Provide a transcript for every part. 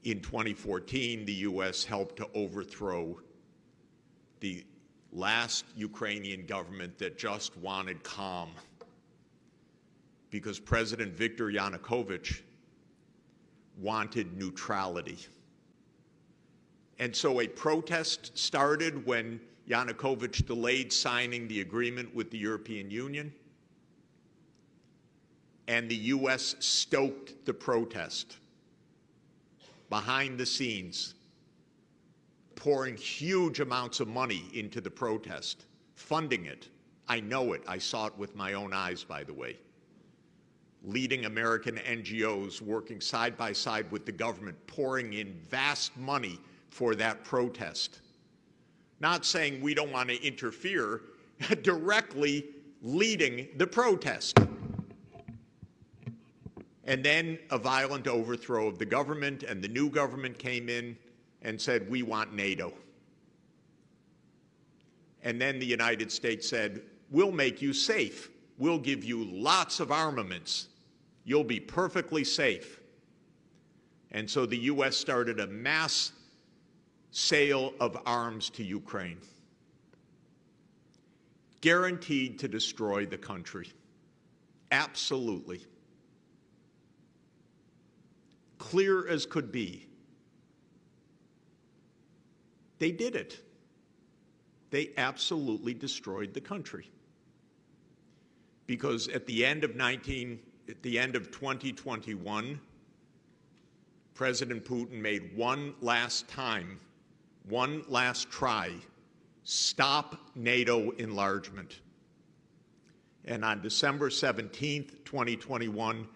In 2014, the U.S. helped to overthrow the last Ukrainian government that just wanted calm, because President Viktor Yanukovych wanted neutrality. And so a protest started when Yanukovych delayed signing the agreement with the European Union, and the U.S. stoked the protest behind the scenes, pouring huge amounts of money into the protest, funding it. I know it. I saw it with my own eyes, by the way. Leading American NGOs working side by side with the government, pouring in vast money for that protest. Not saying we don't want to interfere, directly leading the protest. And then a violent overthrow of the government, and the new government came in and said, we want NATO. And then the United States said, we'll make you safe. We'll give you lots of armaments. You'll be perfectly safe. And so the U.S. started a mass sale of arms to Ukraine, guaranteed to destroy the country. Absolutely. Clear as could be. They did it. They absolutely destroyed the country. Because at the end of 2021, President Putin made one last try, stop NATO enlargement. And on December 17th, 2021,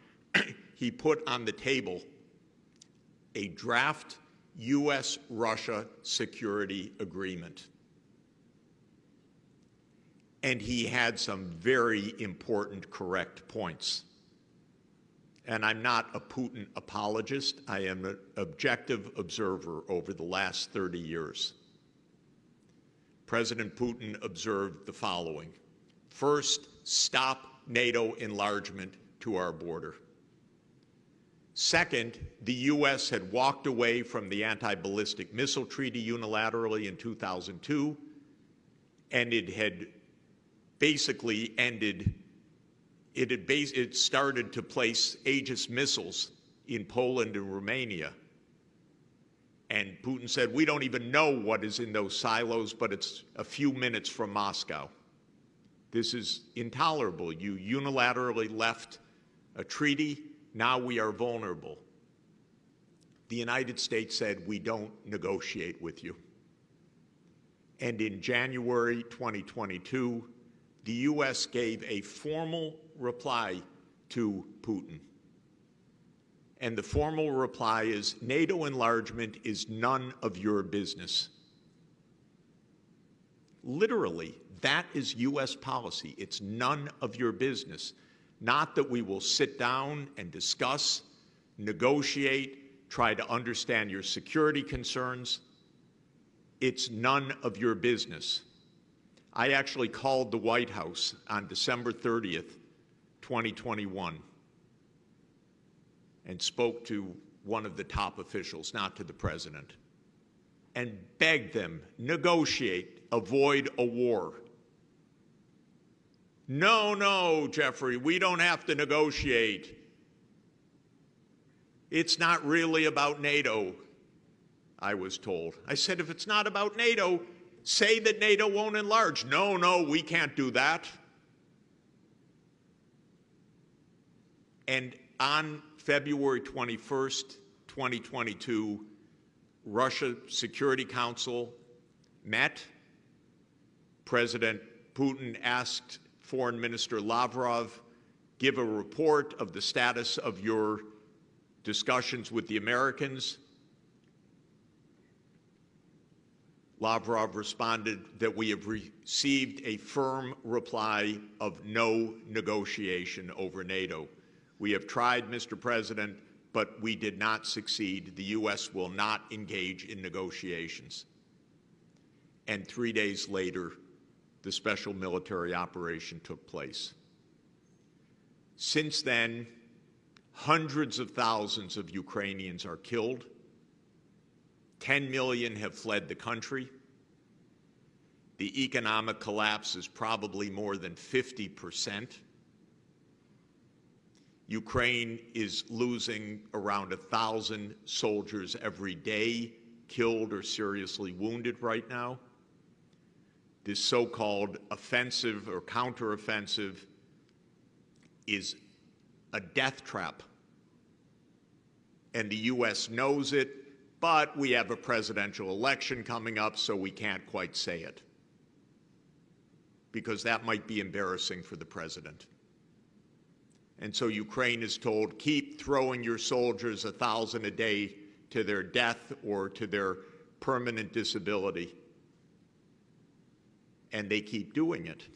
he put on the table a draft U.S.-Russia security agreement. And he had some very important correct points. And I'm not a Putin apologist. I am an objective observer over the last 30 years. President Putin observed the following. First, stop NATO enlargement to our border. Second, the U.S. had walked away from the anti-ballistic missile treaty unilaterally in 2002, and it had basically ended, it started to place Aegis missiles in Poland and Romania. And Putin said, we don't even know what is in those silos, but it's a few minutes from Moscow. This is intolerable. You unilaterally left a treaty. Now we are vulnerable. The United States said, we don't negotiate with you. And in January 2022, the U.S. gave a formal reply to Putin. And the formal reply is, NATO enlargement is none of your business. Literally, that is U.S. policy. It's none of your business. Not that we will sit down and discuss, negotiate, try to understand your security concerns. It's none of your business. I actually called the White House on December 30th, 2021, and spoke to one of the top officials, not to the president, and begged them, negotiate, avoid a war. No, no, Jeffrey, we don't have to negotiate. It's not really about NATO, I was told. I said, if it's not about NATO, say that NATO won't enlarge. No, no, we can't do that. And on February 21st, 2022, Russia Security Council met. President Putin asked Foreign Minister Lavrov, give a report of the status of your discussions with the Americans. Lavrov responded that we have received a firm reply of no negotiation over NATO. We have tried, Mr. President, but we did not succeed. The U.S. will not engage in negotiations. And 3 days later, the special military operation took place. Since then, hundreds of thousands of Ukrainians are killed, 10 million have fled the country. The economic collapse is probably more than 50%. Ukraine is losing around 1,000 soldiers every day, killed or seriously wounded right now. This so-called offensive or counteroffensive is a death trap. And the U.S. knows it, but we have a presidential election coming up, so we can't quite say it, because that might be embarrassing for the president. And so Ukraine is told, keep throwing your soldiers 1,000 a day to their death or to their permanent disability. And they keep doing it.